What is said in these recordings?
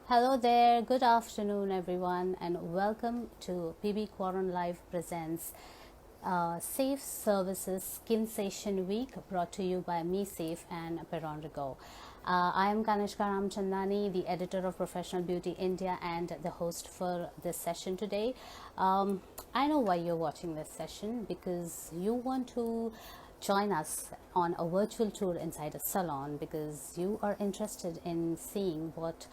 Hello there, good afternoon, everyone, and welcome to PB Quarren Live Presents Safe Services Skin Session Week, brought to you by Me Safe and Peronrigo. I am Kanishka Ramchandani, the editor of Professional Beauty India and the host for this session today. I know why you're watching this session, because you want to join us on a virtual tour inside a salon, because you are interested in seeing what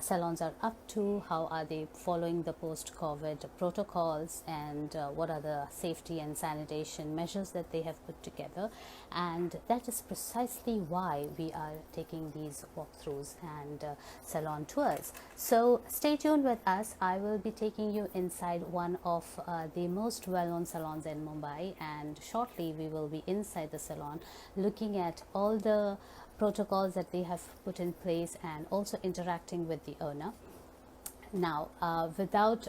salons are up to, how are they following the post-COVID protocols, and what are the safety and sanitation measures that they have put together. And that is precisely why we are taking these walkthroughs and salon tours. So stay tuned with us. I will be taking you inside one of the most well-known salons in Mumbai, and shortly we will be inside the salon looking at all the protocols that they have put in place and also interacting with the owner. Now, without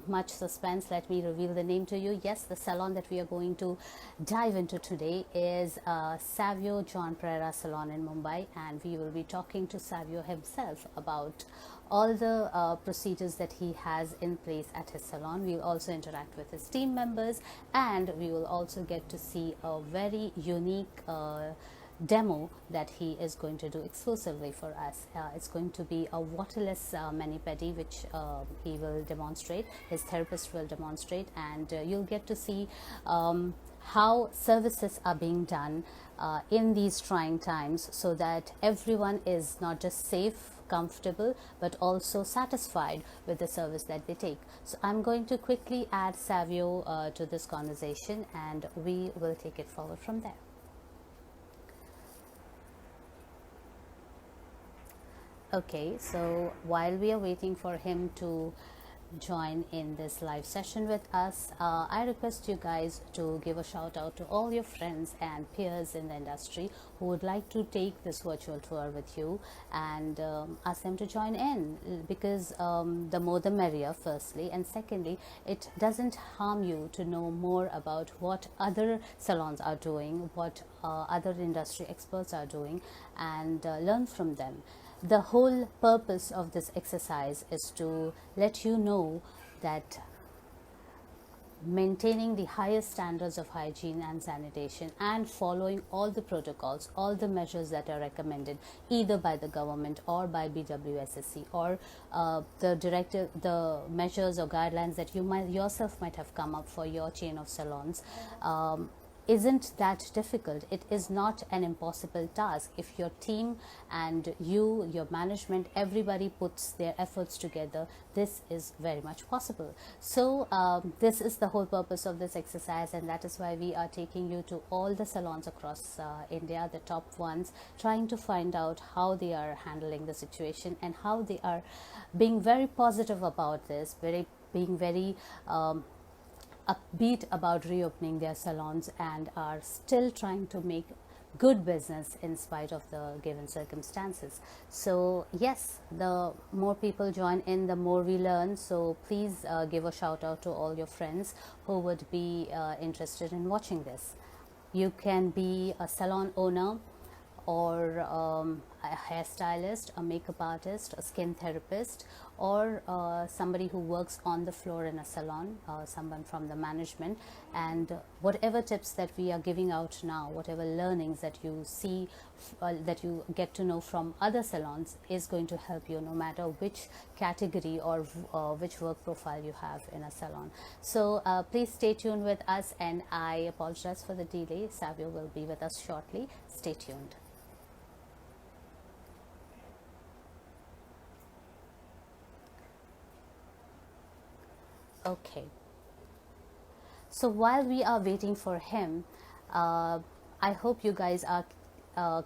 much suspense, let me reveal the name to you. Yes, the salon that we are going to dive into today is Savio John Pereira Salon in Mumbai, and we will be talking to Savio himself about all the procedures that he has in place at his salon. We will also interact with his team members, and we will also get to see a very unique demo that he is going to do exclusively for us. It's going to be a waterless mani-pedi, which he will demonstrate, his therapist will demonstrate, and you'll get to see how services are being done in these trying times, so that everyone is not just safe, comfortable, but also satisfied with the service that they take. So I'm going to quickly add Savio to this conversation, and we will take it forward from there. Okay, so while we are waiting for him to join in this live session with us, I request you guys to give a shout out to all your friends and peers in the industry who would like to take this virtual tour with you, and ask them to join in, because the more the merrier, firstly, and secondly, it doesn't harm you to know more about what other salons are doing, what other industry experts are doing, and learn from them. The whole purpose of this exercise is to let you know that maintaining the highest standards of hygiene and sanitation and following all the protocols, all the measures that are recommended either by the government or by BWSSC, or the measures or guidelines that you might yourself might have come up for your chain of salons, isn't that difficult. It is not an impossible task if your team and you, your management, everybody puts their efforts together. This is very much possible. So this is the whole purpose of this exercise, and that is why we are taking you to all the salons across India, the top ones, trying to find out how they are handling the situation and how they are being very positive about this, being very upbeat about reopening their salons, and are still trying to make good business in spite of the given circumstances. So yes, the more people join in, the more we learn. So please give a shout out to all your friends who would be interested in watching this. You can be a salon owner, or a hairstylist, a makeup artist, a skin therapist, or somebody who works on the floor in a salon, someone from the management. And whatever tips that we are giving out now, whatever learnings that you see, that you get to know from other salons, is going to help you no matter which category or which work profile you have in a salon. So please stay tuned with us, and I apologize for the delay. Savio will be with us shortly. Stay tuned. Okay, so while we are waiting for him, uh, I hope you guys are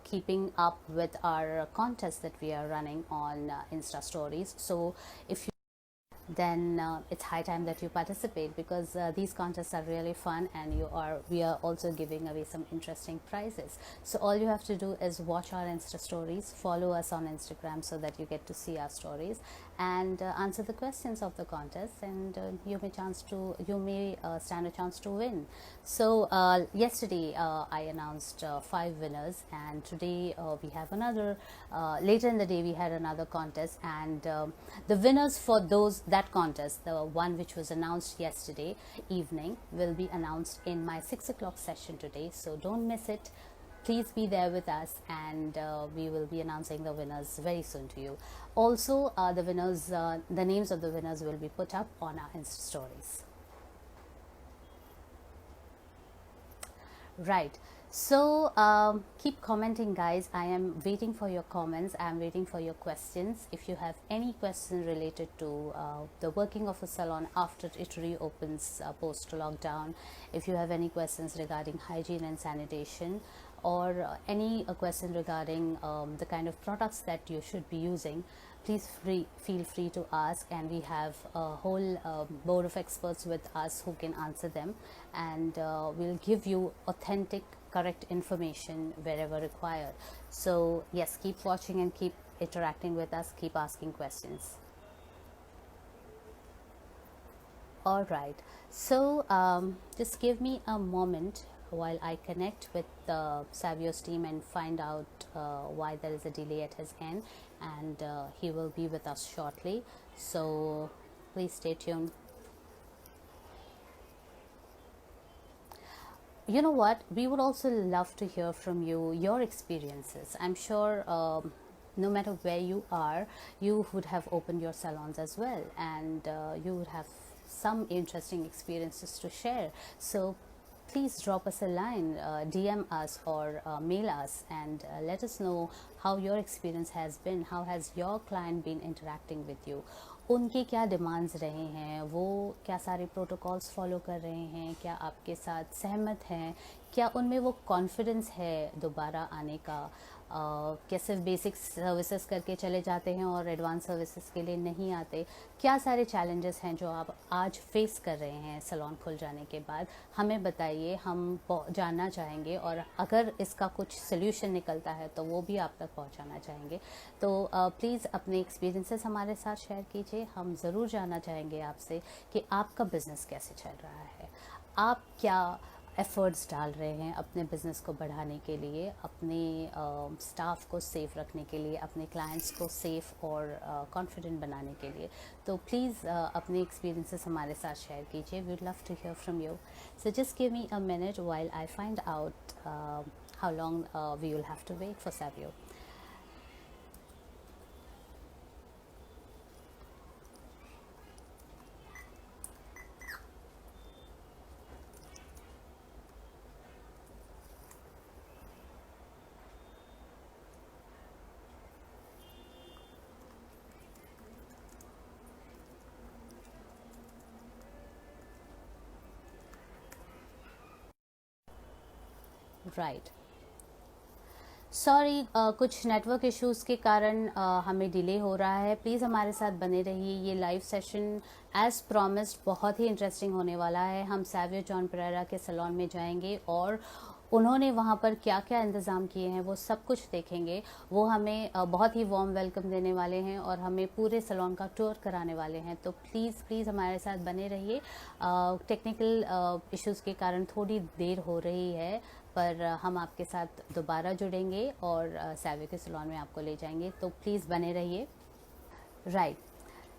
keeping up with our contest that we are running on Insta stories. So if you then it's high time that you participate, because these contests are really fun, and we are also giving away some interesting prizes. So all you have to do is watch our Insta stories, follow us on Instagram so that you get to see our stories, and answer the questions of the contest, and you may stand a chance to win. So yesterday I announced 5 winners, and today we have another. Later in the day we had another contest, and the winners for that contest, the one which was announced yesterday evening, will be announced in my 6 o'clock session today. So don't miss it. Please be there with us, and we will be announcing the winners very soon to you. Also, the names of the winners will be put up on our Insta stories. Right. So keep commenting, guys. I am waiting for your comments. I am waiting for your questions. If you have any question related to the working of a salon after it reopens post lockdown, if you have any questions regarding hygiene and sanitation, or any question regarding the kind of products that you should be using, please feel free to ask, and we have a whole board of experts with us who can answer them, and we'll give you authentic, correct information wherever required. So yes, keep watching and keep interacting with us, keep asking questions. All right, so just give me a moment while I connect with Savio's team and find out why there is a delay at his end, and he will be with us shortly. So please stay tuned. You know what? We would also love to hear from you, your experiences. I'm sure no matter where you are, you would have opened your salons as well, and you would have some interesting experiences to share. So please drop us a line, DM us, or mail us, and let us know how your experience has been. How has your client been interacting with you? उनके क्या demands रहे हैं, वो क्या सारे protocols follow कर रहे हैं, क्या आपके साथ सहमत हैं, क्या उनमें वो कॉन्फिडेंस है दोबारा आने का, क्या सिर्फ बेसिक सर्विसेज करके चले जाते हैं और एडवांस सर्विसेज के लिए नहीं आते, क्या सारे चैलेंजेस हैं जो आप आज फेस कर रहे हैं सैलून खुल जाने के बाद, हमें बताइए, हम जानना चाहेंगे, और अगर इसका कुछ सोल्यूशन निकलता है तो वो भी आप तक पहुंचाना चाहेंगे। तो प्लीज़ अपने एक्सपीरियंसेस हमारे साथ शेयर कीजिए। हम ज़रूर जानना चाहेंगे आपसे कि आपका बिज़नेस कैसे चल रहा है, आप क्या एफ़र्ट्स डाल रहे हैं अपने बिज़नेस को बढ़ाने के लिए, अपने स्टाफ को सेफ़ रखने के लिए, अपने क्लाइंट्स को सेफ़ और कॉन्फिडेंट बनाने के लिए। तो प्लीज़ अपने एक्सपीरियंसेस हमारे साथ शेयर कीजिए। We would love to hear from you. So just give me a minute while I find out how long we will have to wait for Savio. Right, sorry, कुछ network issues के कारण हमें delay हो रहा है। Please हमारे साथ बने रहिए। ये लाइव सेशन एज़ प्रॉमिस्ड बहुत ही इंटरेस्टिंग होने वाला है। हम सैवियो जॉन परेरा के सैलून में जाएंगे और उन्होंने वहाँ पर क्या क्या इंतज़ाम किए हैं वो सब कुछ देखेंगे। वो हमें बहुत ही वार्म वेलकम देने वाले हैं और हमें पूरे सैलून का टूर कराने वाले हैं। तो प्लीज़ हमारे साथ बने रहिए। टेक्निकल इश्यूज़ के कारण थोड़ी देर हो रही है, पर हम आपके साथ दोबारा जुड़ेंगे और सैवियो के सैलून में आपको ले जाएंगे। तो प्लीज़ बने रहिए। राइट,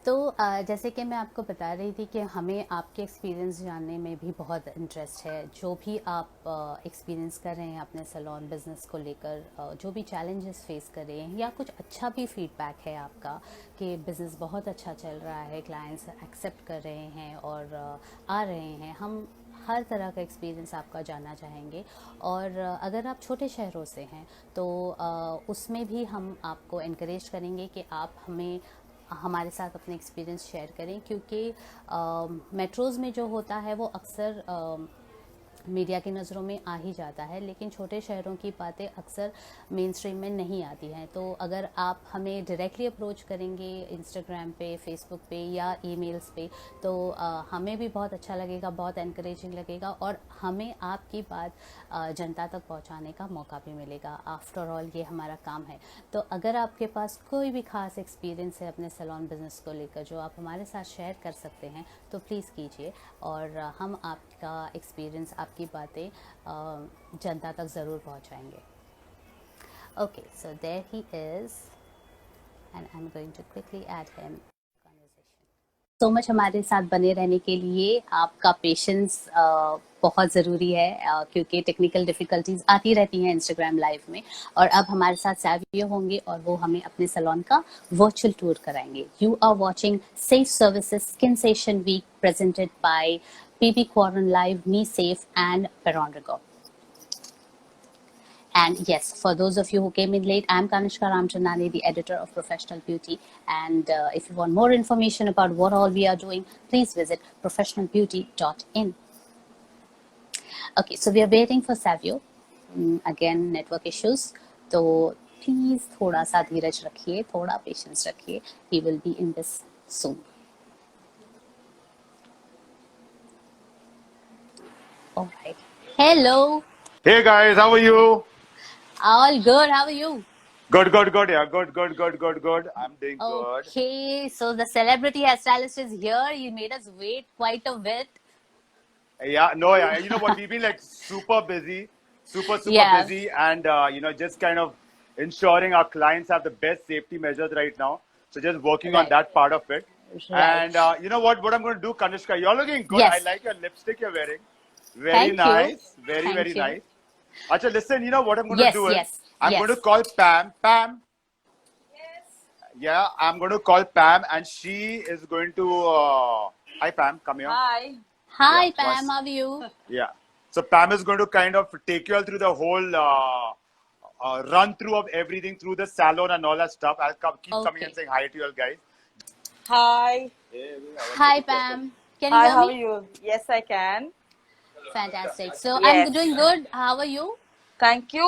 तो जैसे कि मैं आपको बता रही थी कि हमें आपके एक्सपीरियंस जानने में भी बहुत इंटरेस्ट है। जो भी आप एक्सपीरियंस कर रहे हैं अपने सैलून बिज़नेस को लेकर, जो भी चैलेंजेस फेस कर रहे हैं, या कुछ अच्छा भी फीडबैक है आपका कि बिज़नेस बहुत अच्छा चल रहा है, क्लाइंट्स एक्सेप्ट कर रहे हैं और आ रहे हैं, हम हर तरह का एक्सपीरियंस आपका जानना चाहेंगे। और अगर आप छोटे शहरों से हैं तो उसमें भी हम आपको इनकरेज करेंगे कि आप हमारे साथ अपने एक्सपीरियंस शेयर करें, क्योंकि मेट्रोज़ में जो होता है वो अक्सर मीडिया की नज़रों में आ ही जाता है, लेकिन छोटे शहरों की बातें अक्सर मेन स्ट्रीम में नहीं आती हैं। तो अगर आप हमें डायरेक्टली अप्रोच करेंगे इंस्टाग्राम पे, फेसबुक पे या ईमेल्स पे, तो हमें भी बहुत अच्छा लगेगा, बहुत एनकरेजिंग लगेगा, और हमें आपकी बात जनता तक पहुंचाने का मौका भी मिलेगा। आफ्टर ऑल ये हमारा काम है। तो अगर आपके पास कोई भी खास एक्सपीरियंस है अपने सैलून बिज़नेस को लेकर जो आप हमारे साथ शेयर कर सकते हैं, तो प्लीज़ कीजिए, और हम आपका एक्सपीरियंस, आपकी बातें जनता तक ज़रूर पहुंचाएंगे। Okay, so there he is, and I am going to quickly add him conversation. So much हमारे साथ बने रहने के लिए। आपका पेशेंस बहुत ज़रूरी है, क्योंकि टेक्निकल डिफ़िकल्टीज आती रहती हैं इंस्टाग्राम लाइव में। और अब हमारे साथ सैवियो होंगे और वो हमें अपने सैलून का वर्चुअल टूर कराएंगे। You are watching safe services skin session week presented by PB Quarren Live, Me Safe and Peronrigo. And yes, for those of you who came in late, I'm Kanishka Ramchandani, the editor of Professional Beauty. And if you want more information about what all we are doing, please visit professionalbeauty.in. Okay, so we are waiting for Savio. Again, network issues. So please थोड़ा सा धीरज रखिए, थोड़ा patience रखिए. He will be in this soon. All right. Hello. Hey guys, how are you? All good. How are you? Good. Yeah, good. I'm doing good. Okay, so the celebrity hairstylist is here. You made us wait quite a bit. Yeah. You know what? We've been like super busy, super Yeah, busy, and just kind of ensuring our clients have the best safety measures right now. So just working on right, that part of it. right. And you know what? What I'm going to do, Kanishka, you're looking good. I Yes, like your lipstick you're wearing. Very thank you. nice. Very Thank you. nice. Acha, listen, you know what I'm going to Yes, do is yes, I'm going to yes. call Pam. Pam, yeah, I'm going to call Pam, and she is going to. Hi, Pam. Come here. Hi. Yeah, Hi, Pam, once. how are you? Yeah. So Pam is going to kind of take you all through the whole run through of everything through the salon and all that stuff. I'll keep coming and Okay. saying hi to you all guys. Hi. Hi, Pam. Can you Hi, hear how are me? you? Yes, I can. Fantastic. So I'm Yes. doing good. How are you? Thank you.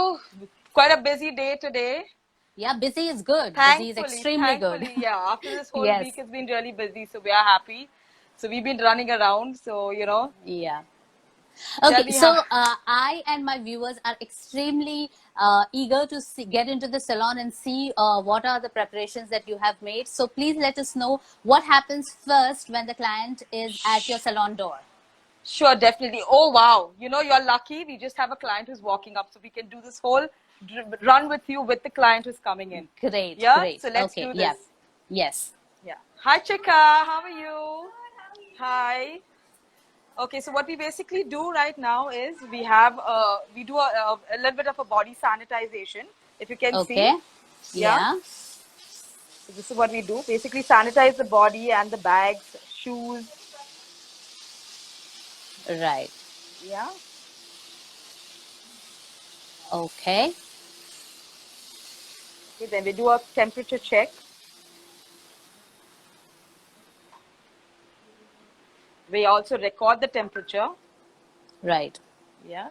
Quite a busy day today. Yeah, busy is good. Busy is Thankfully, extremely good. thankfully, yeah. After this whole Yes. week, it's been really busy, so we are happy. So we've been running around. So Yeah. tell Okay, me so how. I and my viewers are extremely eager to get into the salon and see what are the preparations that you have made. So please let us know what happens first when the client is at your salon door. Sure, definitely. Oh, wow. You're lucky. We just have a client who's walking up, so we can do this whole run with you with the client who's coming in. Great, Yeah. great. So let's Okay, do yeah, this. yes. Yeah. Hi, Chika. How are you? Hi. Okay, so what we basically do right now is we do a little bit of a body sanitization. If you can see, Okay, yeah. yeah, So this is what we do. Basically, sanitize the body and the bags, shoes. right. Yeah. Okay, Okay, then we do a temperature check. We also record the temperature. right. Yeah.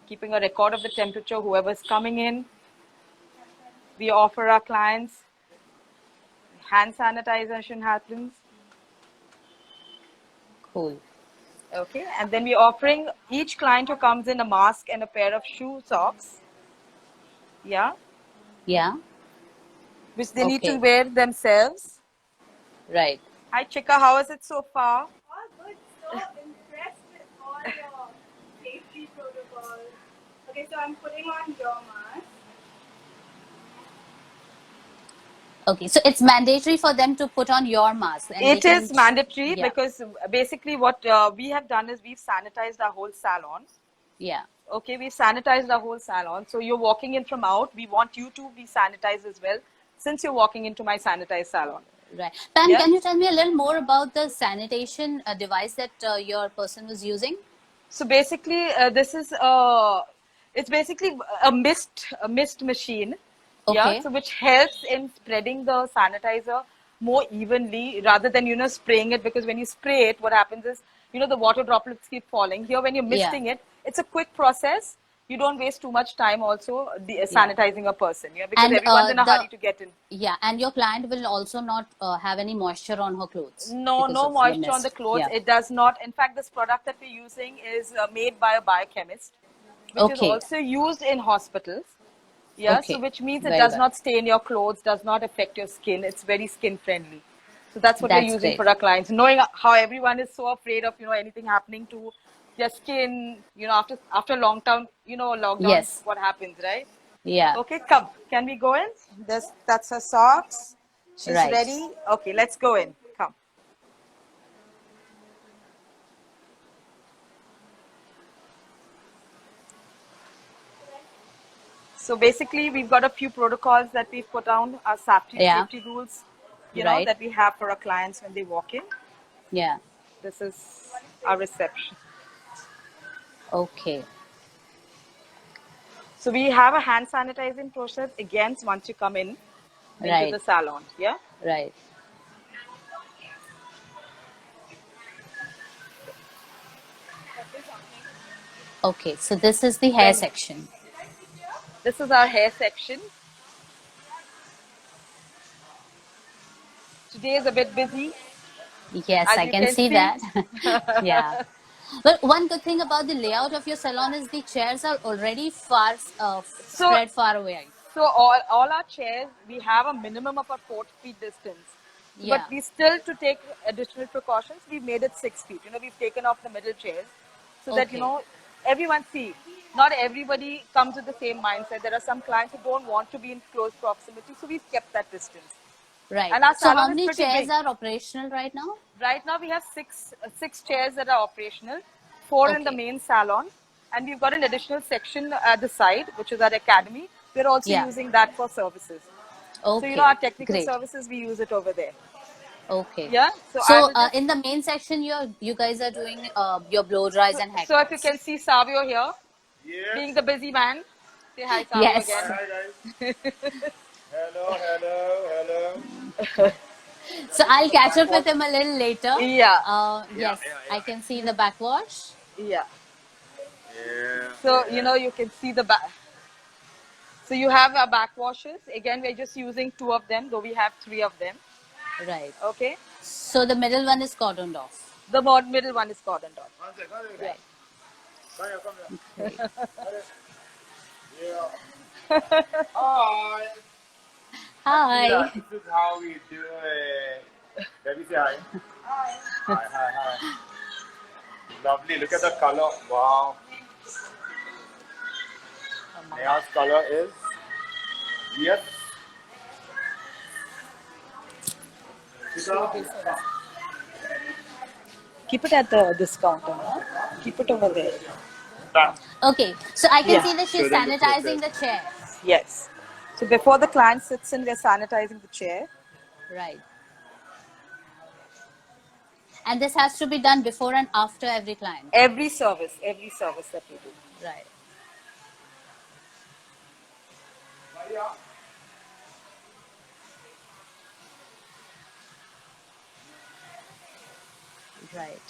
Keeping a record of the temperature, whoever's coming in. We offer our clients hand sanitization happens. Cool. Okay, and then we're offering each client who comes in a mask and a pair of shoe socks. Yeah, Yeah, which they need to okay, wear themselves. right. Hi, Chika, how is it so far? All good. So impressed with all your safety protocols. Okay, so I'm putting on your mask. Okay, so it's mandatory for them to put on your mask and they It can, is mandatory yeah, because basically what we have done is we've sanitized our whole salon. yeah. Okay, we've sanitized our whole salon. So you're walking in from out. We want you to be sanitized as well since you're walking into my sanitized salon. Right. Pam, Yeah. can you tell me a little more about the sanitation device that your person was using? So basically, it's basically a mist machine. Yeah. Okay. So which helps in spreading the sanitizer more evenly rather than spraying it, because when you spray it, what happens is the water droplets keep falling. Here, when you're misting it, it's a quick process. You don't waste too much time also sanitizing a person, because And everyone's in a hurry to get in. Yeah, and your client will also not have any moisture on her clothes No, because no of the moisture on the mist. clothes. Yeah. It does not. In fact, this product that we're using is made by a biochemist, which is Okay. also used in hospitals. Yeah, so Okay. which means it Very does well. not stain your clothes, does not affect your skin. It's very skin friendly. So that's what we're That's using great. for our clients. Knowing how everyone is so afraid of anything happening to their skin, after lockdown, Yes. what happens, right? Yeah. Okay, come. Can we go in? That's her socks. She's Right. ready. Okay, let's go in. Come. So basically, we've got a few protocols that we've put down, our Yeah. safety rules, Right. that we have for our clients when they walk in. Yeah. This is our reception. Okay. So we have a hand sanitizing process again once you come into Right. the salon. Yeah. Right. Okay. So this is the hair Then section. this is our hair section. Today is a bit busy, Yes, as I you can can see see. that. Yeah. But one good thing about the layout of your salon is the chairs are already So spread far away. So all our chairs, we have a minimum of a 4 feet distance. But Yeah. we still, to take additional precautions, we've made it 6 feet. We've taken off the middle chairs so that, Okay. everyone see. Not everybody comes with the same mindset. There are some clients who don't want to be in close proximity, so we've kept that distance. Right. And our So how salon is many pretty chairs big. are operational right now? Right now we have six chairs that are operational, 4 in the Okay. main salon, and we've got an additional section at the side, which is our academy. We're also Yeah. using that for services. So Okay. our technical Great. services, we use it over there. Okay. Yeah. So I So will just. in the main section, you guys are doing your blow dries and So if you haircuts. can see Savio here, Yes. being the busy man. Say hi, Savio, Yes. again. Hi guys. Hello, hello, hello. So I'll catch up with him a little later. Yeah. Yeah, Yes, yeah, I yeah. can see the backwash. Yeah. Yeah, So yeah. you can see the back. So you have our back washes. Again, we're just using 2 of them, though we have 3 of them. Right. Okay. So the middle one is cordoned off. The middle one is cordoned off. One second, one second. Yeah. Right. Come here, come here. Great. Yeah. Hi. Hi. Akira, this is how we do it. Let me say hi. Hi. Hi, hi, hi. Lovely. Look at the color. Wow. Neha's color is yes. Keep it at the discounter. Huh? Keep it over there. Done. Okay. So I can Yeah. see that Show she's them the sanitizing the process. chairs. Yes. So before the client sits in, we're sanitizing the chair. Right. And this has to be done before and after every client. Every service that we do. Right. Right.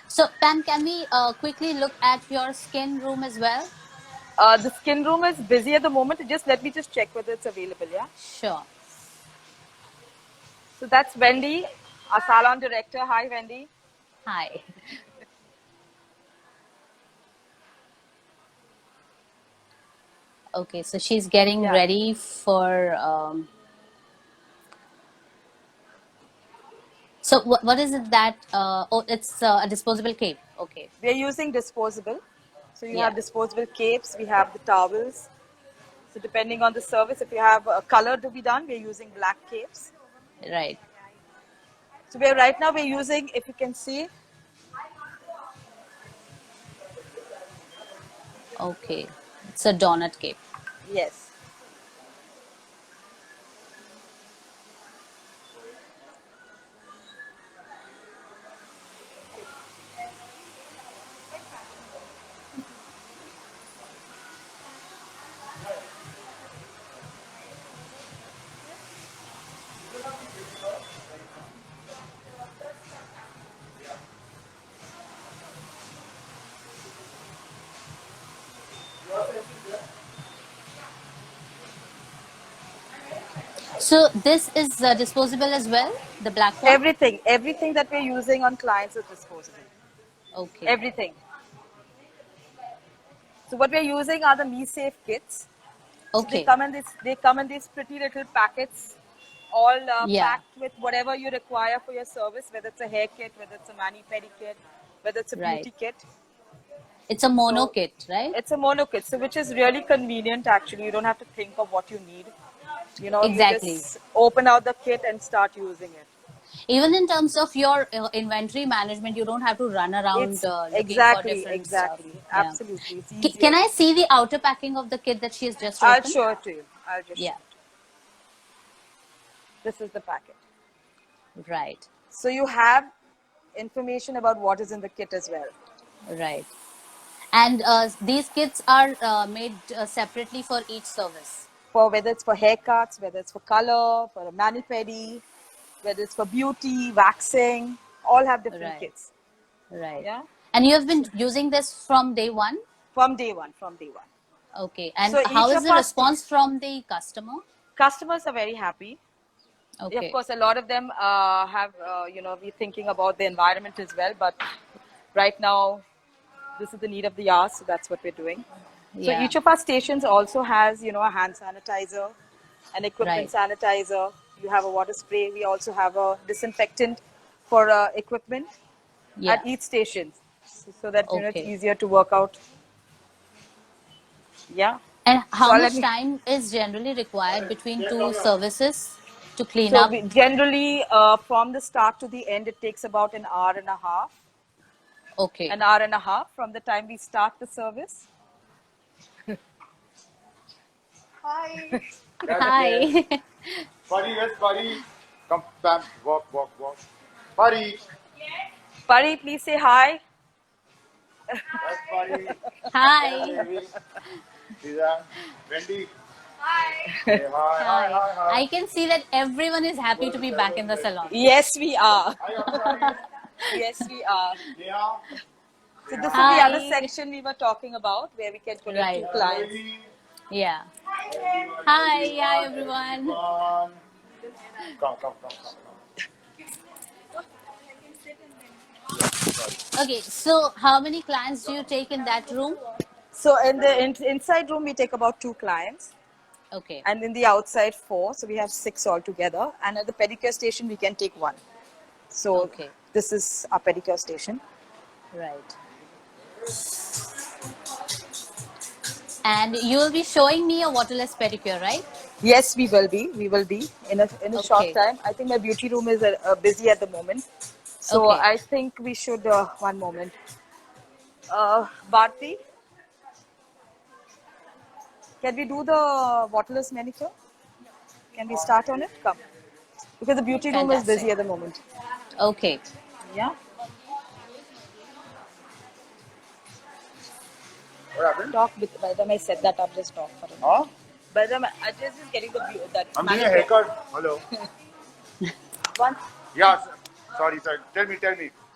So Pam, can we quickly look at your skin room as well? The skin room is busy at the moment. Let me just check whether it's available. Yeah. Sure. So that's Wendy, our salon director. Hi, Wendy. Hi. Okay, so she's getting Yeah. ready for. So what is it that? Oh, it's a disposable cape. Okay. We're using disposable. So you Yeah. have disposable capes. We have the towels. So depending on the service, if you have a color to be done, we're using black capes. Right. So right now we're using, if you can see, Okay. It's a donut cape. yes. So this is disposable as well, the black one? Everything that we're using on clients is disposable. Okay. Everything. So what we're using are the MeSafe kits. So Okay. they come in these pretty little packets, all Yeah. packed with whatever you require for your service, whether it's a hair kit, whether it's a mani-pedi kit, whether it's a Right. beauty kit. It's a mono So kit, right? it's a mono kit, so which is really convenient actually. You don't have to think of what you need. You know, you Exactly. just open out the kit and start using it. Even in terms of your inventory management, you don't have to run around It's looking for different stuff. exactly, Yeah. absolutely. It's Can easier. I see the outer packing of the kit that she has just I'll opened? show it to you. I'll just show Yeah. it. This is the packet. Right. So you have information about what is in the kit as well. Right. And these kits are made separately for each service. For whether it's for haircuts, whether it's for color, for a mani-pedi, whether it's for beauty, waxing, all have different Right. kits. Right. Yeah, And you have been using this from day one? from day one. From day one. Okay. And So how each is of the us, response from the customer? customers are very happy. Of Okay. course, a lot of them have, be thinking about the environment as well. But right now, this is the need of the hour, so that's what we're doing. So Yeah. each of our stations also has, a hand sanitizer, an equipment Right. sanitizer. You have a water spray. We also have a disinfectant for equipment Yeah. at each station, so that it's Okay. easier to work out. Yeah. And So how let much me. time is generally required between two services to clean So up? we generally, from the start to the end, it takes about an hour and a half. Okay. An hour and a half from the time we start the service. Hi. Hi. Buddy, yes, buddy. Come, Pam, walk. Buddy, Pari, please say hi. yes, buddy. Hi. Baby. Lisa, Wendy. Hi. Say hi. Hi. I can see that everyone is happy to be back in the salon. Yes, we are. Hi, buddy. Yes, we are. Neha. So this is the Hi. other section we were talking about where we can connect Right. to clients. Baby. Yeah. Hi, Jen. Hi everyone. Come. Okay, so how many clients do you take in that room? So in the inside room we take about 2 clients, Okay. and in the outside 4. So we have 6 altogether. And at the pedicure station we can take 1. So Okay. this is our pedicure station. Right. And you will be showing me a waterless pedicure, right? Yes, we will be. We will be in a short Okay. time. I think my beauty room is busy at the moment, so Okay. I think we should. One moment, Bharti, can we do the waterless manicure? Can we start on it? Come, because the beauty room is busy Fantastic. at the moment. Okay. Yeah. What happened? Talk with. By the time I set that up, just talk for a minute. Huh? By the time I just is getting that. I'm doing a manicure. haircut. Hello. One. Yeah. Sorry. Tell me.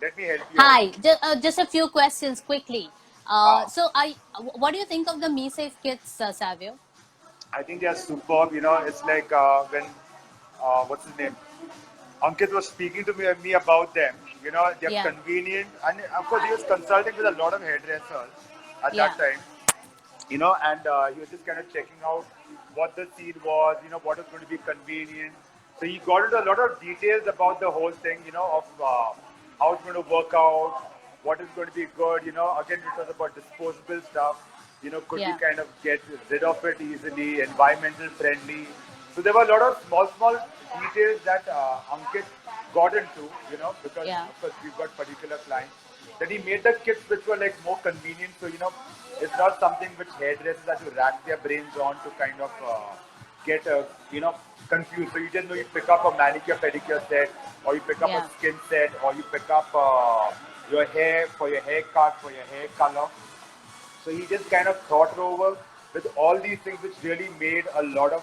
Let me help you. Hi. Just a few questions quickly. Ah. So, what do you think of the MeSafe kits, Savio? I think they are superb. It's like when what's his name? Ankit was speaking to me about them. They're Yeah. convenient, and of course he was consulting with a lot of hairdressers at Yeah. that time. And he was just kind of checking out what the scene was. What is going to be convenient. So he got into a lot of details about the whole thing. Of how it's going to work out, what is going to be good. Again, it was about disposable stuff. Could Yeah. we kind of get rid of it easily, environmental friendly? So there were a lot of small details that Ankit got into, because Yeah. of course we've got particular clients. Then he made the kits which were like more convenient. So, it's not something which hairdressers have to rack their brains on to kind of get, confused. So you just know you pick up a manicure pedicure set, or you pick up Yeah. a skin set, or you pick up your hair for your haircut, for your hair color. So he just kind of thought over with all these things, which really made a lot of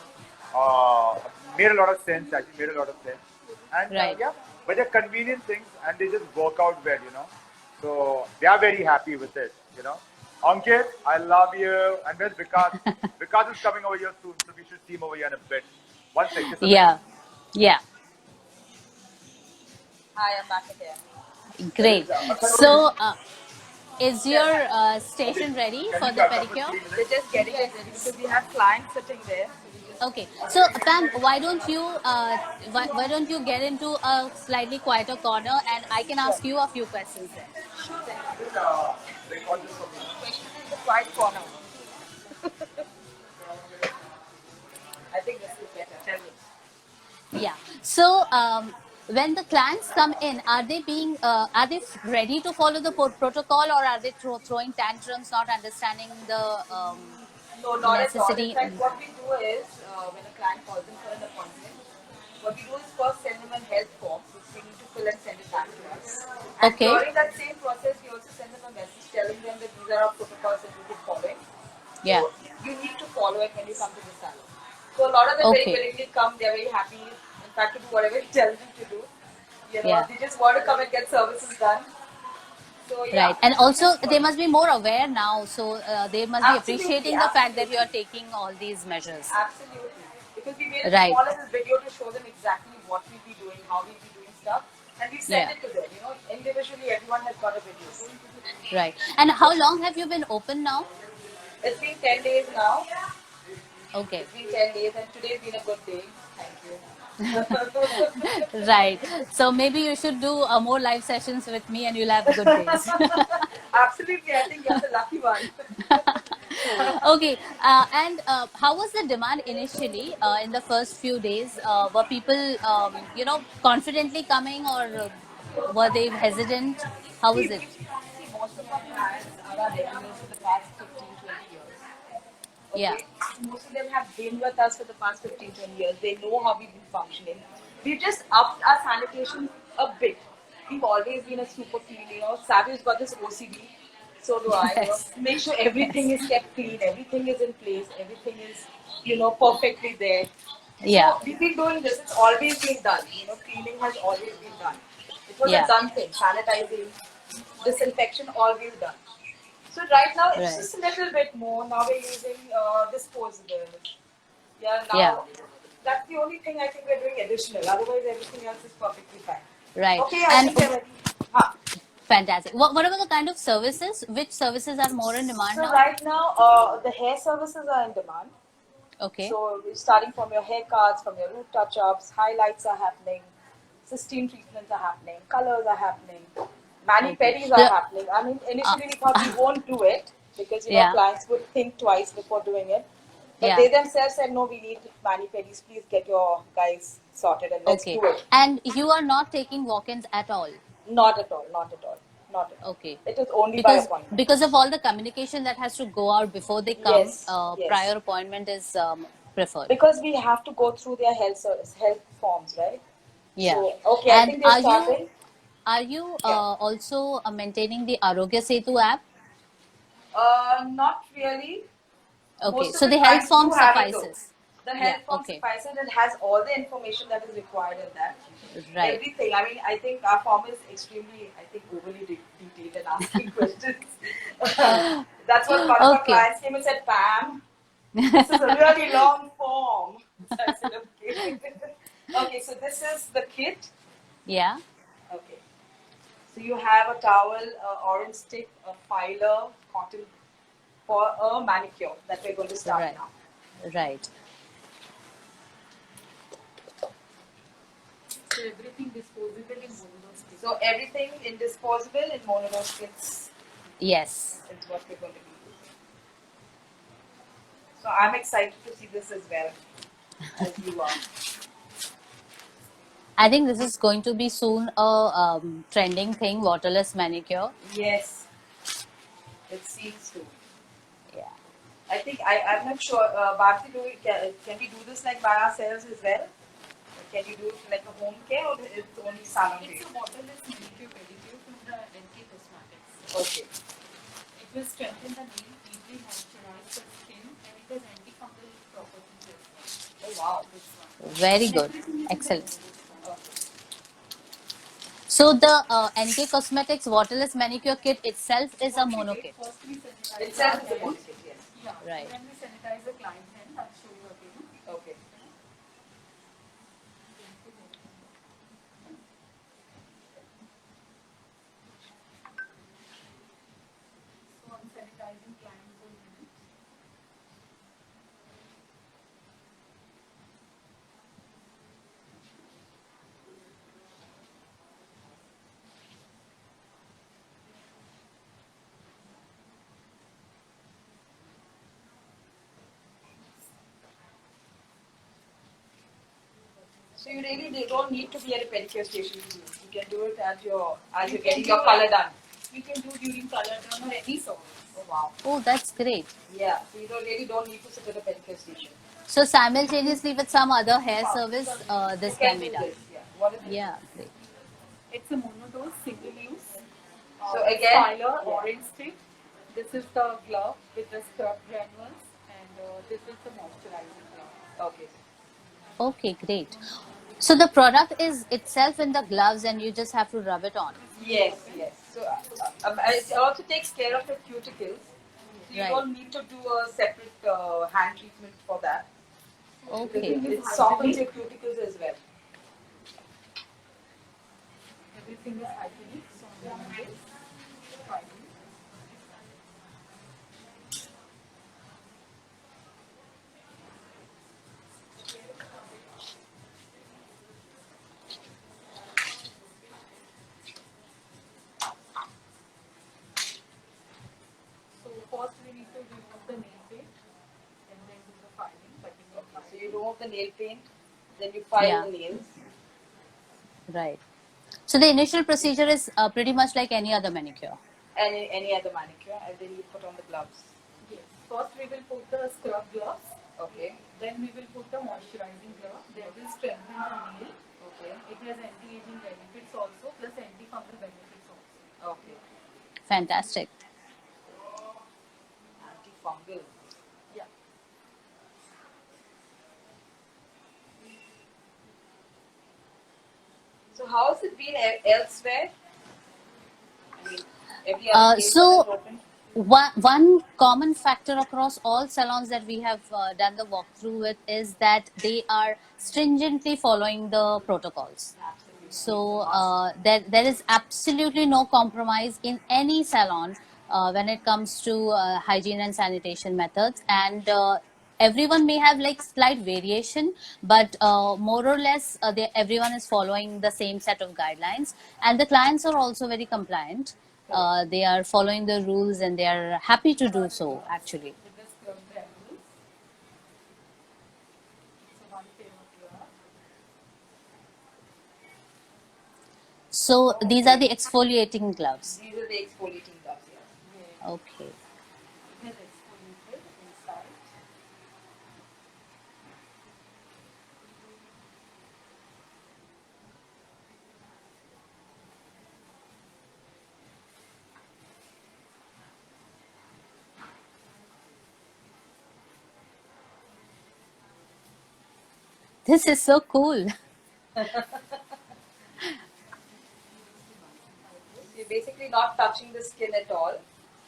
sense. Actually, made a lot of sense. And Right. yeah, but they're convenient things, and they just work out well. So they are very happy with it. Ankit, I love you. And where's Vikas? Vikas is coming over here soon, so we should see him over here in a bit. One sec, just a Yeah. Yeah. Hi, I'm back again. Great. So, is your minute. station ready Can for you the shut up for pedicure? 3 minutes? They're just getting it ready because we have clients sitting there. Okay. So, Pam, why don't you get into a slightly quieter corner and I can Sure. ask you a few questions there. Sure then. Record this for me. Question in the quiet corner. I think this is better. Tell me. Yeah. So, when the clients come in, are they ready to follow the protocol, or are they throwing tantrums, not understanding the No, not at all. In necessity? fact, what we do is when a client calls in for an appointment, what we do is first send them a health form, which we need to fill and send it back to us. And Okay. during that same process, we also send them a message telling them that these are our protocols that we be following. Yeah. So you need to follow it when you come to the salon. So a lot of them very Okay. willingly come. They're very happy, in fact, to do whatever we tell them to do. You know, Yeah. they just want to come and get services done. So yeah, Right. And we also, just they must be more aware now. So, they must be absolutely, appreciating the fact that you are absolutely. taking all these measures. Absolutely. Because we made a Right. small little video to show them exactly what we'll be doing, how we'll be doing stuff, and we send Yeah. it to them. You know, individually, everyone has got a video. Right. And how long have you been open now? It's been 10 days now. Okay. It's been 10 days, and today's been a good day. Thank you. Right. So maybe you should do more live sessions with me and you'll have good days. Absolutely, I think you're the lucky one. Okay. And how was the demand initially in the first few days? Were people, confidently coming, or were they hesitant? How was it? See, most of our clients are our regulars for the past 15, 20 years. Yeah. Okay, most of them have been with us for the past 15, 20 years. They know how we've been functioning. We've just upped our sanitation a bit. We've always been a super clean, you know. Savio's got this OCD, so do I. You know, Yes. make sure everything is kept clean, everything is in place, everything is, you know, perfectly there. Yeah. So we've been doing this. It's always been done. You know, cleaning has always been done. It was a Yeah. done thing. Sanitizing, disinfection, always done. So right now it's Right. just a little bit more. Now we're using disposables. Yeah, Yeah. now that's the only thing I think we're doing additional. Otherwise, everything else is perfectly fine. Right. Okay, I And think we're ready. Huh. fantastic. What about the kind of services? Which services are more in demand So now? right now, the hair services are in demand. Okay. So we're starting from your haircuts, from your root touch-ups, highlights are happening, cysteine treatments are happening, colors are happening, Okay. mani-pedis are happening. I mean, initially we thought we won't do it because, you know, Yeah. clients would think twice before doing it. But Yeah. they themselves said, no, we need mani-pedis. Please get your guys sorted and let's Okay. do it. And you are not taking walk-ins at all. Not at all, not at all, not at all. Okay. It is only by Because appointment. because of all the communication that has to go out before they come, Yes, yes. prior appointment is preferred. Because we have to go through their health forms, right? Yeah. So, okay, I And think they're starting. are you Yeah. also maintaining the Arogya Setu app? Not really. Okay. Most of So the the health clients do form have it though. suffices. The Yeah. health form Okay. suffices. It has all the information that is required in that. Right. Everything. I mean, I think our form is extremely, overly detailed and asking questions. That's what one of our Okay. clients came and said, Pam, this is a really long form. So I said, okay. Okay, so this is the kit. Yeah. Okay. So you have a towel, orange stick, a filer, cotton for a manicure that we're going to start Right. now. Right. So everything disposable in monomer kits. So everything in disposable in monomer kits Yes. is what we're going to be using. So I'm excited to see this as well as you are. I think this is going to be soon a trending thing, waterless manicure. Yes, it seems to. Yeah. I think I'm not sure. Bharti, can we do this like by ourselves as well? Can you do it like a home care or it's only salon It's based? a waterless manicure pedicure from the NK Cosmetics. Okay. It will strengthen the nail, deeply moisturize the skin, and it has antifungal properties as well. Oh wow. This one. Very And good. everything is in the Excellent. monomer form. So the NK Cosmetics waterless manicure kit itself is a What we mono did, kit. first we sanitize Itself our is a hands. bonus kit, yes. Yeah. Right. Then we sanitize the client's hand. I'll show you again. Okay. So you really don't need to be at a pedicure station to do it. You can do it as you're You getting can your do color it. done. You can do during color done or any sort. Oh wow. Oh, that's great. Yeah. So you really don't need to sit at a pedicure station. So simultaneously with some other hair service, You this can can be do done. this. Yeah. What is it? Yeah, great. It's a monodose, single use. So again, Styler yeah. orange stick. This is the glove with the scrub granules, and this is the moisturizing glove. Okay. Okay, great. So the product is itself in the gloves and you just have to rub it on. Yes, yes. So it also takes care of your cuticles. So you Right. don't need to do a separate hand treatment for that. Okay. It softens your cuticles as well. Everything is hygienic, so this fine. So first we need to remove the nail paint and then do the filing, cutting and So filing. you remove the nail paint, then you file Yeah. the nails. Right. So the initial procedure is pretty much like any other manicure. And any other manicure, and then you put on the gloves. Yes. First we will put the scrub gloves, Okay. then we will put the moisturizing glove. That will strengthen the nail. Okay. It has anti-aging benefits also, plus antifungal benefits also. Okay. Fantastic. Antifungal. Yeah. So how has it been elsewhere? I mean, every other place So- that is open. One common factor across all salons that we have done the walkthrough with is that they are stringently following the protocols. Absolutely. So there is absolutely no compromise in any salon when it comes to hygiene and sanitation methods, and everyone may have like slight variation, but more or less everyone is following the same set of guidelines, and the clients are also very compliant. They are following the rules and they are happy to do so actually. With the scrub granules. So one pair of gloves. So these are the exfoliating gloves. These are the exfoliating gloves. Yeah. Okay. It has exfoliated inside. This is so cool. You're basically not touching the skin at all.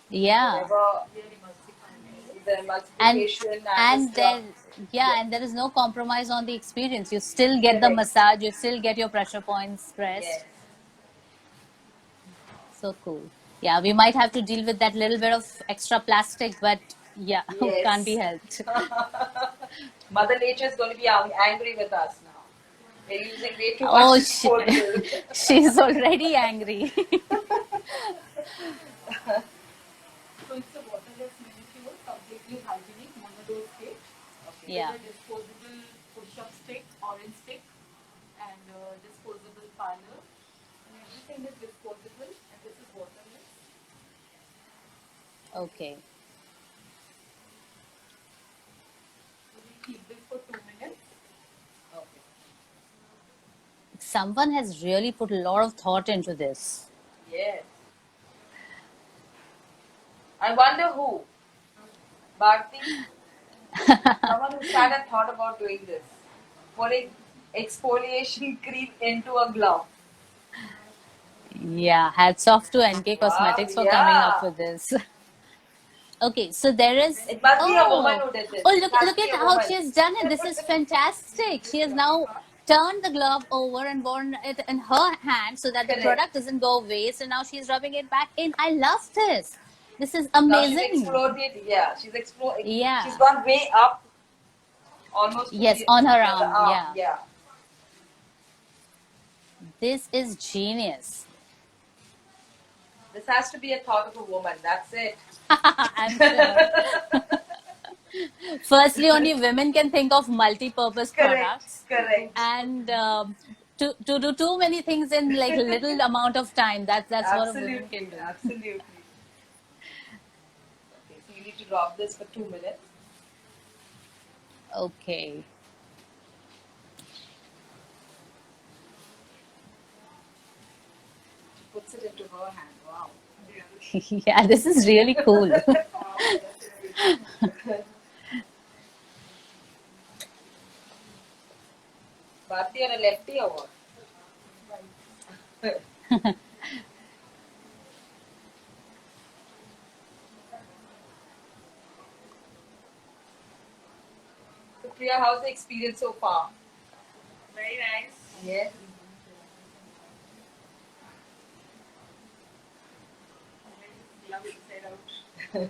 Yeah. Whenever They are emulsifying. the emulsification And the there, scrub. yeah, and there is no compromise on the experience. You still get the Correct. massage, you still get your pressure points pressed. Yes. So cool. Yeah, we might have to deal with that little bit of extra plastic, but yeah, Yes. can't be helped. Mother Nature is going to be angry with us now. We're using way too Oh, much disposable. she's already angry. So it's a waterless manicure, completely hygienic, monodose stick. Yeah. With a disposable push-up stick, orange stick, and disposable filer. And everything is disposable, and this is waterless. Okay. So we keep this for 2 minutes. Okay. Someone has really put a lot of thought into this. Yes. I wonder who. Bharti? Someone who sat and thought about doing this. Putting exfoliation cream into a glove. Yeah, hats off to NK Cosmetics for coming up yeah. with this. Okay, so there is. It must be a woman who did this. Oh, It look must at be a how woman. she has done it. This is fantastic. She has now turned the glove over and worn it in her hand so that the Correct. product doesn't go waste. And now she's rubbing it back in. I love this. This is Now she's amazing. exploded. Yeah, she's exploded. Yeah. She's gone way up. Almost. to Yes, the- on her the arm, yeah. Yeah. This is genius. This has to be a thought of a woman. That's it. I'm sure. Firstly, only women can think of multi-purpose products, Correct. and to do too many things in like little amount of time. That's what a woman can do. Absolutely. Okay, so you need to rub this for 2 minutes. Okay. She puts it into her hand. Wow. Yeah, this is really cool. Bharti, you're a lefty or what? So Priya, how's the experience so far? Very nice. Yeah. Love inside out.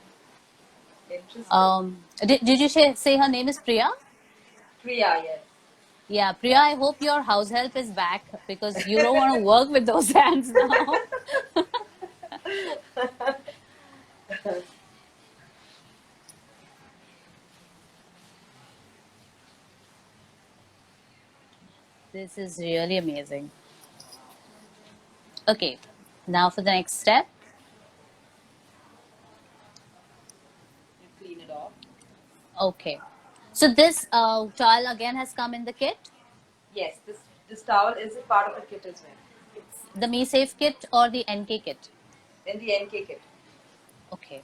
Interesting. Did you say her name is Priya? Priya, yes. Yeah, Priya, I hope your house help is back because you don't want to work with those hands now. This is really amazing. Okay, now for the next step. You clean it off. Okay, so this towel again has come in the kit, Yes, this towel is a part of the kit as well. the Me Safe kit or the NK kit. In the NK kit. Okay.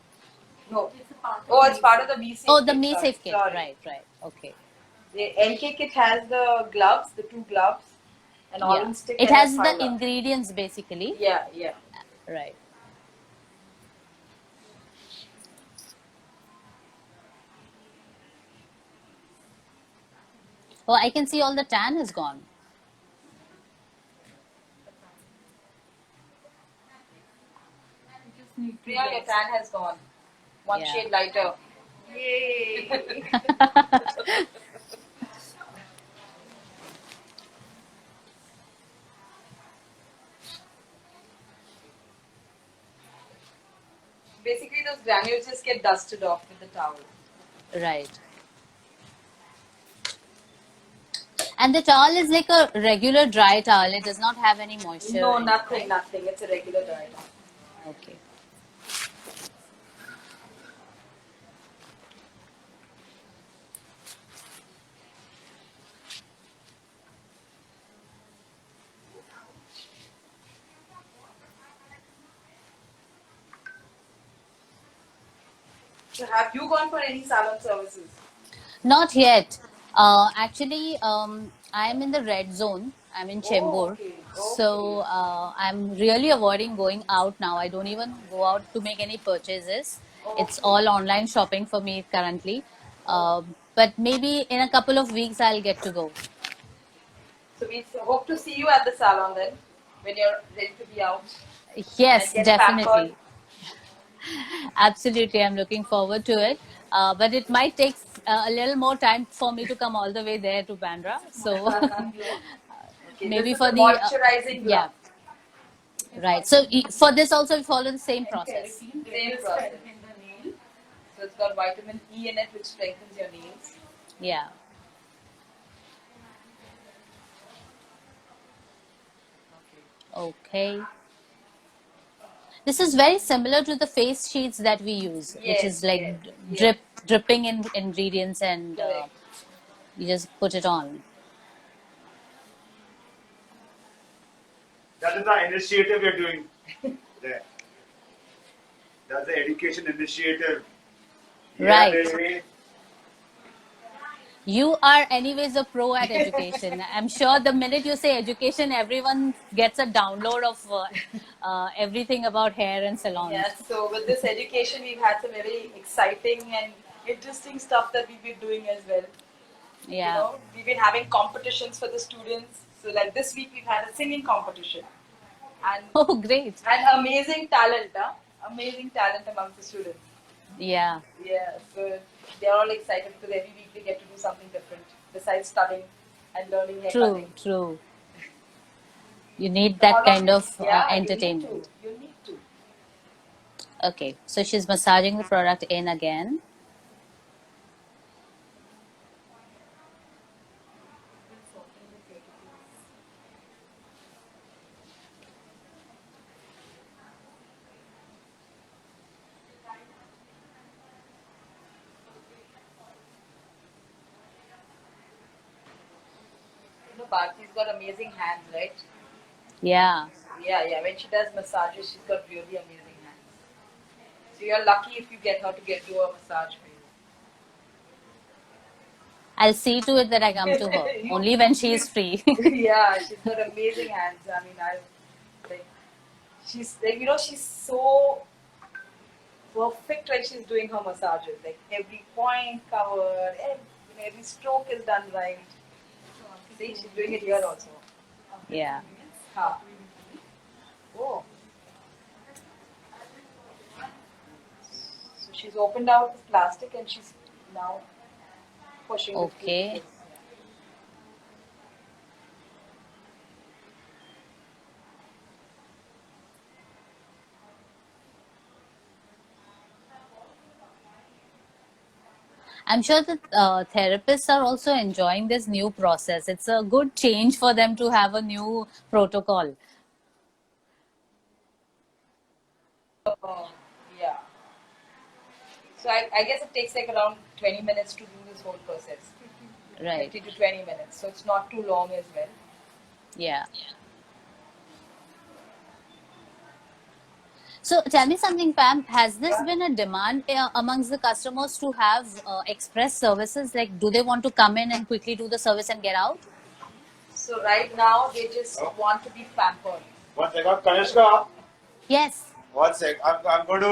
No. It's a part of Oh, it's the part of the Me Safe Oh, the kit. Me Sorry, Safe kit. sorry. Right. Okay. The NK kit has the gloves, the 2 gloves, an Yeah. orange stick. It and a has the filer. ingredients basically. Yeah, yeah. Right. Oh, I can see all the tan has gone. You just need to Priya, your rest. tan has gone. One Yeah. shade lighter. Yay! Basically, those granules just get dusted off with the towel. Right. And the towel is like a regular dry towel. It does not have any moisture. No, in it, nothing, right? nothing. It's a regular dry towel. Okay. So, have you gone for any salon services? Not yet. Actually, I'm in the red zone. I'm in Chembur. okay. So I'm really avoiding going out now. I don't even go out to make any purchases. It's all online shopping for me currently. But maybe in a couple of weeks I'll get to go. So, we hope to see you at the salon then, when you're ready to be out. Yes, And get definitely. pampered. Absolutely. I'm looking forward to it. But it might take a little more time for me to come all the way there to Bandra. So Okay, maybe this for is the moisturizing yeah, glove. right. So for this also we follow the same And process. keratin, Same just process. strengthen the nail. So, it's got vitamin E in it, which strengthens your nails. Yeah. Okay. This is very similar to the face sheets that we use, which is Yes, like yes. dripping in ingredients and Correct. you just put it on. That is the initiative we're doing there. That's the education initiative. Right. baby. You are anyways a pro at education. I'm sure the minute you say education, everyone gets a download of everything about hair and salons. Yeah, so with this education, we've had some very exciting and interesting stuff that we've been doing as well. Yeah. You know, we've been having competitions for the students. So, like this week, we've had a singing competition, and Oh, great. amazing talent, huh? Amazing talent amongst the students. Yeah. Yeah, so they're all excited because every week they get to do something different besides studying and learning hair True, cutting. true. You need All that of kind it, of yeah, entertainment. You need to. Okay, so she's massaging the product in again. Bharti's got amazing hands, right? Yeah. Yeah. When she does massages, she's got really amazing hands. So you're lucky if you get her to do a massage for you. I'll see to it that I come to her only when she is free. Yeah, she's got amazing hands. I mean, like, she's like, she's so perfect when she's doing her massages. Like every point covered, every stroke is done right. See, she's doing it here also. Yeah. Huh. Oh. So she's opened out the plastic and she's now pushing the Okay. cuticles. I'm sure that therapists are also enjoying this new process. It's a good change for them to have a new protocol. Oh, yeah. So I guess it takes like around 20 minutes to do this whole process. Right. 20 to 20 minutes. So it's not too long as well. Yeah. So tell me something, Pam. Has this been a demand amongst the customers to have express services? Like, do they want to come in and quickly do the service and get out? So right now they just want to be pampered. One second, Kanishka. Yes. One sec. I'm going to.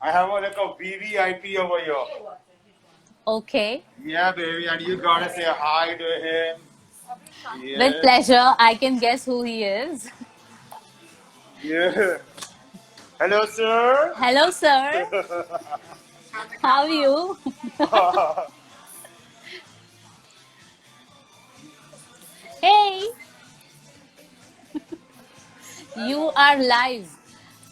I have like a VVIP over here. Okay. Yeah, baby, and you gotta say hi to him. Yeah. With pleasure. I can guess who he is. Yeah. Hello, sir. Hello, sir. How are you? Hey. You are live.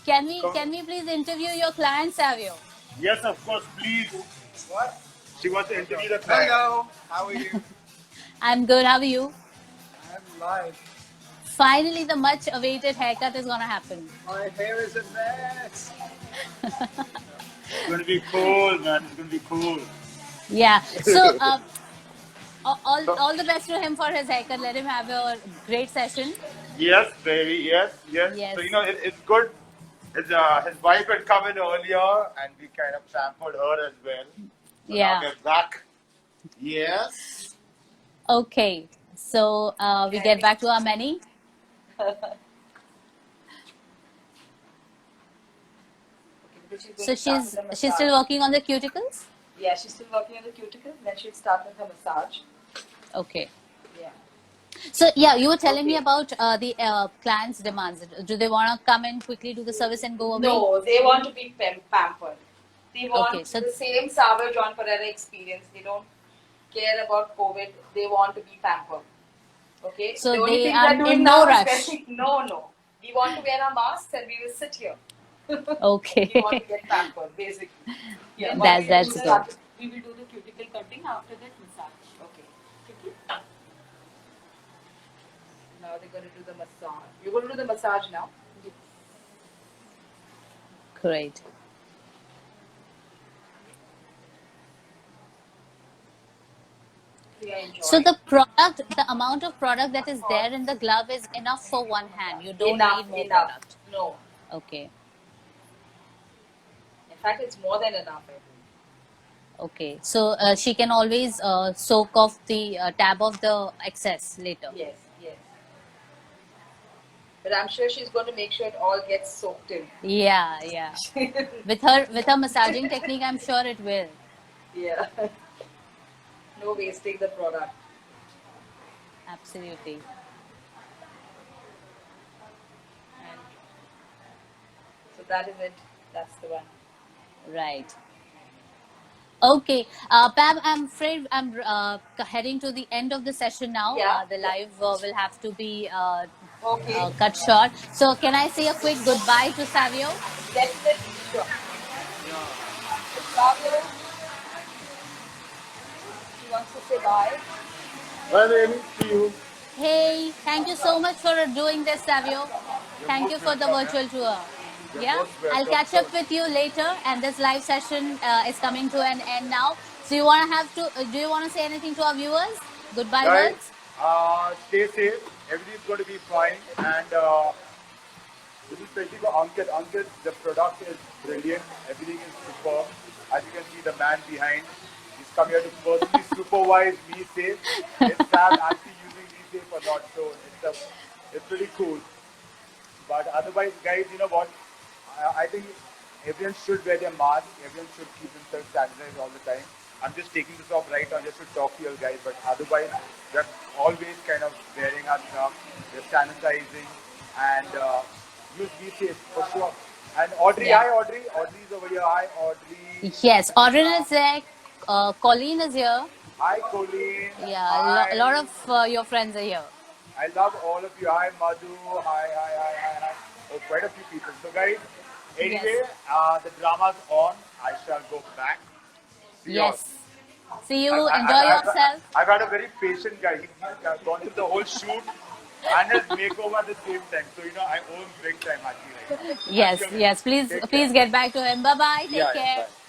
Can we please interview your client, Savio? Yes, of course, please. What? She wants to interview the client. Hello, how are you? I'm good. How are you? I'm live. Finally, the much awaited haircut is gonna happen. My hair is a mess. It's gonna be cool, man. It's gonna be cool. Yeah. So, all the best to him for his haircut. Let him have a great session. Yes, baby. Yes. Yes. So it's good. His wife had come in earlier, and we kind of pampered her as well. So Yeah. Now we're back. Yes. Okay. So we get back to our menu. So she's still working on the cuticles. Yeah, she's still working on the cuticles. Then she'll start with her massage. Okay. Yeah. So yeah, you were telling me about the clients' demands. Do they want to come in quickly, do the service, and go away? No, they want to be pampered. They want Okay, so- the same Savio John Pereira experience. They don't care about COVID. They want to be pampered. Okay. So the only they thing are they're doing in now no is rush. getting- No. We want to wear our masks and we will sit here. Okay. We want to get pampered, basically. Yeah, That's we will good. We will do the cuticle cutting after that massage. Okay. Now they're going to do the massage. You're going to do the massage now? Great. Yeah, enjoy. So the amount of product that is there in the glove is enough for one hand. You don't need more product. No. Okay. In fact, it's more than enough. I think. Okay. So she can always soak off the tab of the excess later. Yes. But I'm sure she's going to make sure it all gets soaked in. Yeah. With her massaging technique, I'm sure it will. Yeah. No wasting the product. Absolutely. And so that is it. That's the one. Right. Okay. Pam, I'm afraid I'm heading to the end of the session now. Yeah. The live will have to be Okay. cut short. So can I say a quick goodbye to Savio? Definitely sure. Savio, she wants to say bye. Bye, baby. See you. Hey, thank you so much for doing this, Savio. Thank you for the virtual tour. Yeah, I'll catch up with you later, and this live session is coming to an end now. So you want to have to? Do you want to say anything to our viewers? Goodbye Guys, words. stay safe. Everything's going to be fine. And this is especially for Ankit. Ankit, the product is brilliant. Everything is superb. As you can see, the man behind, he's come here to personally supervise Me Safe. It's Sam actually using Me Safe a lot, so it's pretty cool. But otherwise, guys, you know what? I think everyone should wear their mask. Everyone should keep themselves sanitized all the time. I'm just taking this off right now just to talk to you guys. But otherwise, we're always kind of wearing our stuff. We're sanitizing and use Be Safe for sure. And Audrey, Yeah. hi Audrey. Audrey's over here. Hi Audrey. Yes, Audrey is there. Colleen is here. Hi Colleen. Yeah, a lot Hi. of your friends are here. I love all of you. Hi Madhu. Hi. Oh, quite a few people. So guys, anyway, Yes. the drama's on. I shall go back. See you all. Yes. See you. Enjoy yourself. I've had a very patient guy. He's gone through the whole shoot and his makeover at the same time. So you know, I own big time actually. Right now. Yes, yes. Please, Take please care. get back to him. Bye bye. Take Yeah, care. bye.